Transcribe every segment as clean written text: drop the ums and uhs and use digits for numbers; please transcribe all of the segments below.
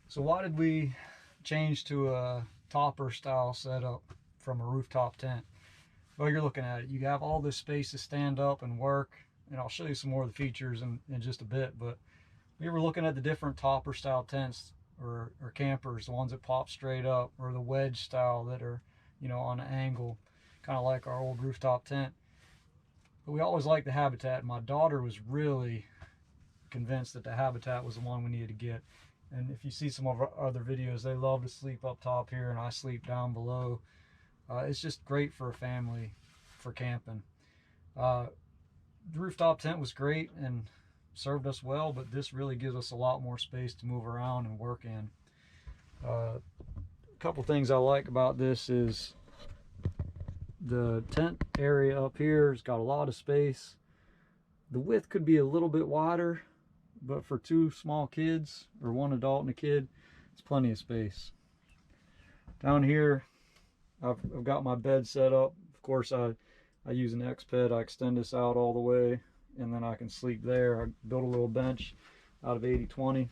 So why did we change to a topper style setup from a rooftop tent? Well, you're looking at it. You have all this space to stand up and work, and I'll show you some more of the features in just a bit, but we were looking at the different topper style tents or campers, the ones that pop straight up, or the wedge style that are, you know, on an angle, kind of like our old rooftop tent. But we always liked the Habitat. My daughter was really convinced that the Habitat was the one we needed to get. And if you see some of our other videos, they love to sleep up top here and I sleep down below. It's just great for a family for camping. The rooftop tent was great and served us well, but this really gives us a lot more space to move around and work in. A couple things I like about this is the tent area up here has got a lot of space. The width could be a little bit wider, but for two small kids or one adult and a kid, it's plenty of space. Down here, I've got my bed set up. Of course, I use an X-Bed. I extend this out all the way, and then I can sleep there. I built a little bench out of 80/20.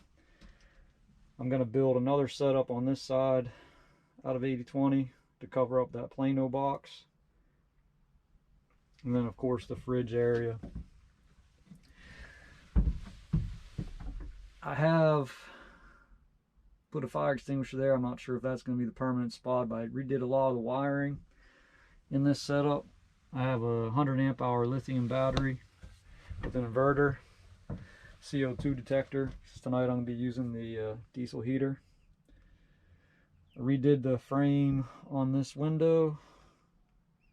I'm going to build another setup on this side out of 80/20 to cover up that Plano box. And then, of course, the fridge area. I have put a fire extinguisher there. I'm not sure if that's going to be the permanent spot, but I redid a lot of the wiring in this setup. I have a 100 amp hour lithium battery with an inverter, CO2 detector. Tonight I'm going to be using the diesel heater. I redid the frame on this window,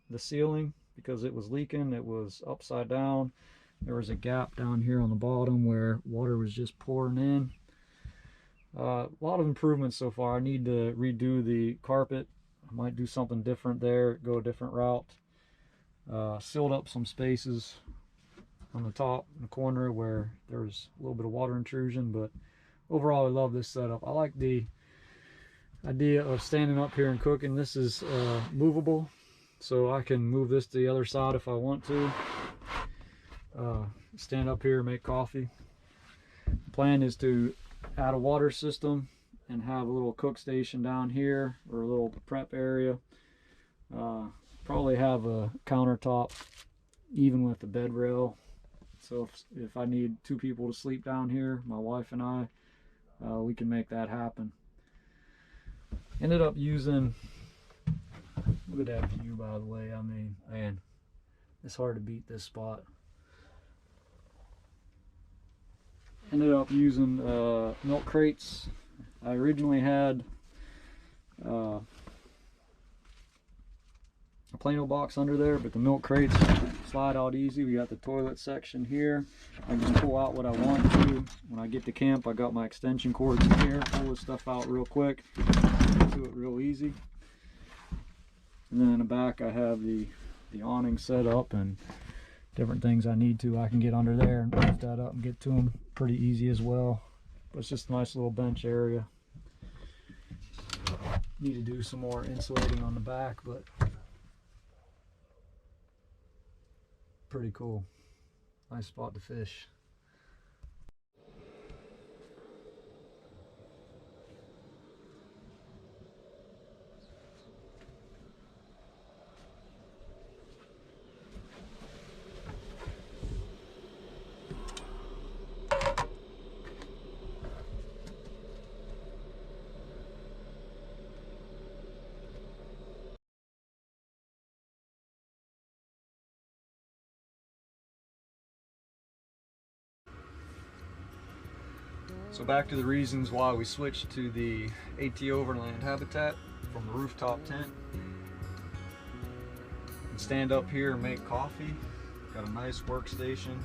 the ceiling, because it was leaking. It was upside down. There was a gap down here on the bottom where water was just pouring in. A lot of improvements so far. I need to redo the carpet. I might do something different there, go a different route. Sealed up some spaces on the top in the corner where there's a little bit of water intrusion, but overall I love this setup. I like the idea of standing up here and cooking. This is movable, so I can move this to the other side if I want to. Stand up here and make coffee. The plan is to add a water system and have a little cook station down here, or a little prep area. Probably have a countertop even with the bed rail, so if I need two people to sleep down here, my wife and I, we can make that happen. Ended up using, look at that view, by the way. I mean, man, it's hard to beat this spot. Ended up using milk crates. I originally had a Plano box under there, but the milk crates slide out easy. We got the toilet section here. I can just pull out what I want to. When I get to camp, I got my extension cords in here. Pull this stuff out real quick. Do it real easy. And then in the back, I have the awning set up and different things I need to. I can get under there and lift that up and get to them pretty easy as well. But it's just a nice little bench area. Need to do some more insulating on the back, but pretty cool. Nice spot to fish. So back to the reasons why we switched to the AT Overland Habitat from the rooftop tent. Can stand up here and make coffee. Got a nice workstation.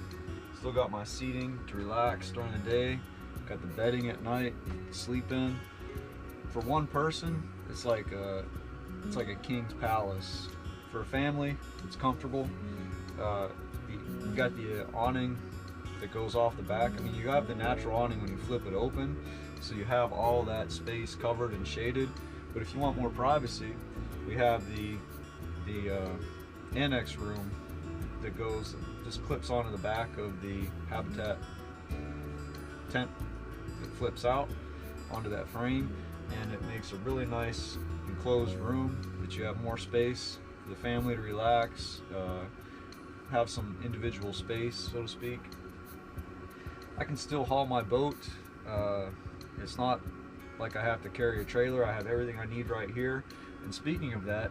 Still got my seating to relax during the day. Got the bedding at night to sleep in. For one person, it's like a king's palace. For a family, it's comfortable. You got the awning that goes off the back. I mean, you have the natural awning when you flip it open, so you have all that space covered and shaded. But if you want more privacy, we have the annex room that just clips onto the back of the Habitat tent. It flips out onto that frame, and it makes a really nice enclosed room that you have more space for the family to relax, have some individual space, so to speak. I can still haul my boat. It's not like I have to carry a trailer. I have everything I need right here. And speaking of that,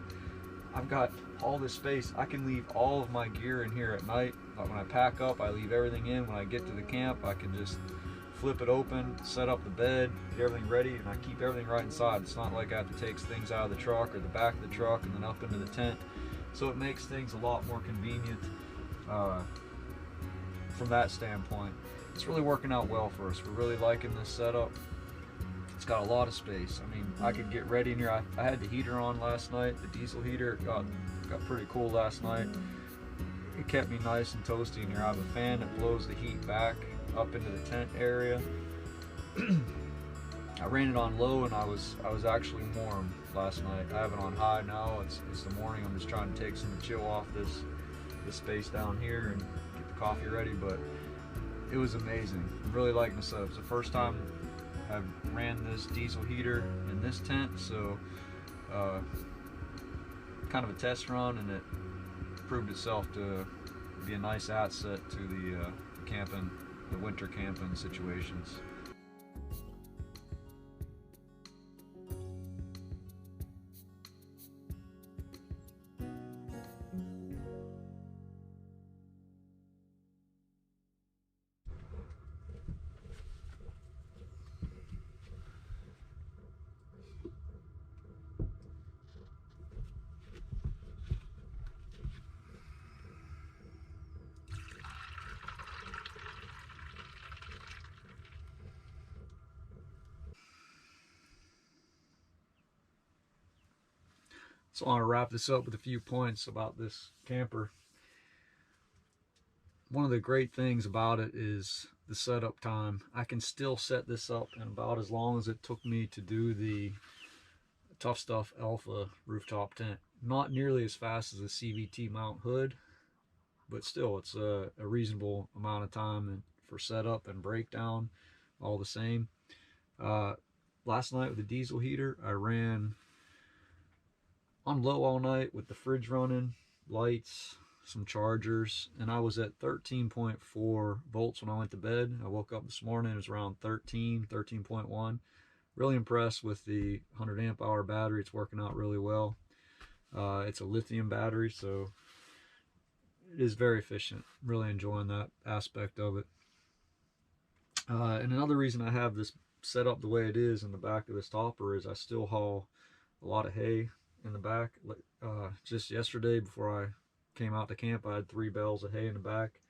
I've got all this space. I can leave all of my gear in here at night. When I pack up, I leave everything in. When I get to the camp, I can just flip it open, set up the bed, get everything ready, and I keep everything right inside. It's not like I have to take things out of the truck or the back of the truck and then up into the tent. So it makes things a lot more convenient from that standpoint. It's really working out well for us. We're really liking this setup. It's got a lot of space. I mean, I could get ready in here. I had the heater on last night, the diesel heater. It got pretty cool last night. It kept me nice and toasty in here. I have a fan that blows the heat back up into the tent area. I ran it on low and I was actually warm last night. I have it on high now. It's the morning. I'm just trying to take some of the chill off this space down here and get the coffee ready, but it was amazing. I'm really liking this setup. It's the first time I've ran this diesel heater in this tent, so kind of a test run, and it proved itself to be a nice asset to the camping, the winter camping situations. So I want to wrap this up with a few points about this camper. One of the great things about it is the setup time. I can still set this up in about as long as it took me to do the Tough Stuff Alpha rooftop tent. Not nearly as fast as a CVT mount hood, but still it's a reasonable amount of time for setup and breakdown, all the same. Last night with the diesel heater, I ran on low all night with the fridge running, lights, some chargers, and I was at 13.4 volts when I went to bed. I woke up this morning, it was around 13.1. Really impressed with the 100 amp hour battery. It's working out really well. It's a lithium battery, so it is very efficient. Really enjoying that aspect of it. And another reason I have this set up the way it is in the back of this topper is I still haul a lot of hay in the back. Just yesterday before I came out to camp, I had 3 bales of hay in the back,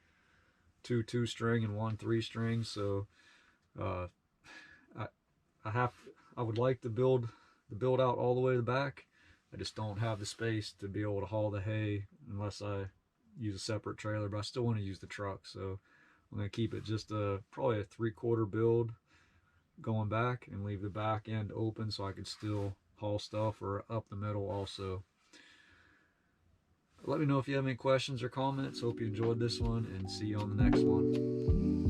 2 2-string and 1 3-string. So I would like to build out all the way to the back. I just don't have the space to be able to haul the hay unless I use a separate trailer, but I still want to use the truck, so I'm going to keep it just probably a 3/4 build going back and leave the back end open so I could still haul stuff or up the middle also. Let me know if you have any questions or comments. Hope you enjoyed this one, and see you on the next one.